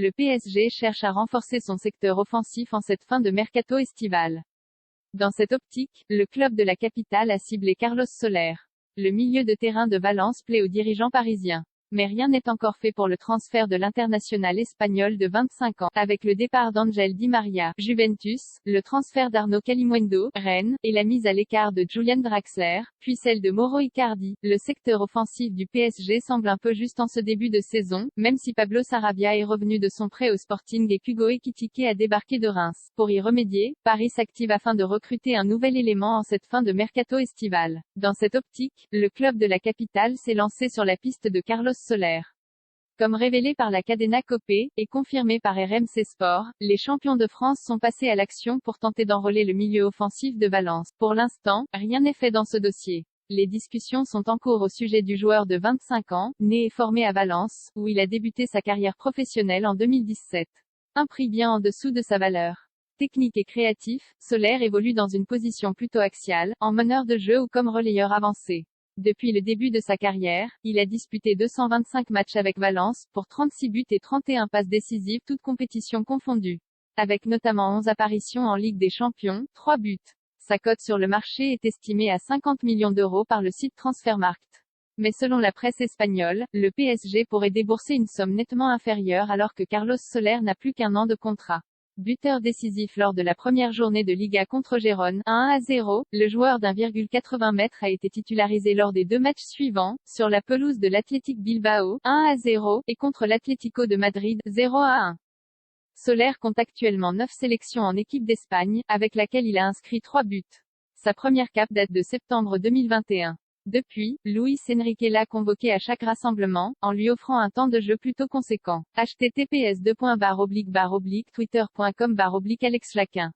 le PSG cherche à renforcer son secteur offensif en cette fin de mercato estival. Dans cette optique, le club de la capitale a ciblé Carlos Soler. Le milieu de terrain de Valence plaît aux dirigeants parisiens. Mais rien n'est encore fait pour le transfert de l'international espagnol de 25 ans, avec le départ d'Angel Di Maria, Juventus, le transfert d'Arnaud Calimundo, Rennes, et la mise à l'écart de Julian Draxler, puis celle de Mauro Icardi. Le secteur offensif du PSG semble un peu juste en ce début de saison, même si Pablo Sarabia est revenu de son prêt au Sporting et qu'Hugo Ekitike a débarqué de Reims. Pour y remédier, Paris s'active afin de recruter un nouvel élément en cette fin de mercato estival. Dans cette optique, le club de la capitale s'est lancé sur la piste de Carlos Soler. Comme révélé par la Cadena Cope, et confirmé par RMC Sport, les champions de France sont passés à l'action pour tenter d'enrôler le milieu offensif de Valence. Pour l'instant, rien n'est fait dans ce dossier. Les discussions sont en cours au sujet du joueur de 25 ans, né et formé à Valence, où il a débuté sa carrière professionnelle en 2017. Un prix bien en dessous de sa valeur. Technique et créatif, Soler évolue dans une position plutôt axiale, en meneur de jeu ou comme relayeur avancé. Depuis le début de sa carrière, il a disputé 225 matchs avec Valence, pour 36 buts et 31 passes décisives toutes compétitions confondues. Avec notamment 11 apparitions en Ligue des Champions, 3 buts. Sa cote sur le marché est estimée à 50 millions d'euros par le site Transfermarkt. Mais selon la presse espagnole, le PSG pourrait débourser une somme nettement inférieure alors que Carlos Soler n'a plus qu'un an de contrat. Buteur décisif lors de la première journée de Liga contre Gérone, 1-0, le joueur d'1,80 m a été titularisé lors des 2 matchs suivants, sur la pelouse de l'Athletic Bilbao, 1-0, et contre l'Atlético de Madrid, 0-1. Soler compte actuellement 9 sélections en équipe d'Espagne, avec laquelle il a inscrit 3 buts. Sa première cape date de septembre 2021. Depuis, Luis Enrique l'a convoqué à chaque rassemblement, en lui offrant un temps de jeu plutôt conséquent. https://twitter.com/Alex Schlaquin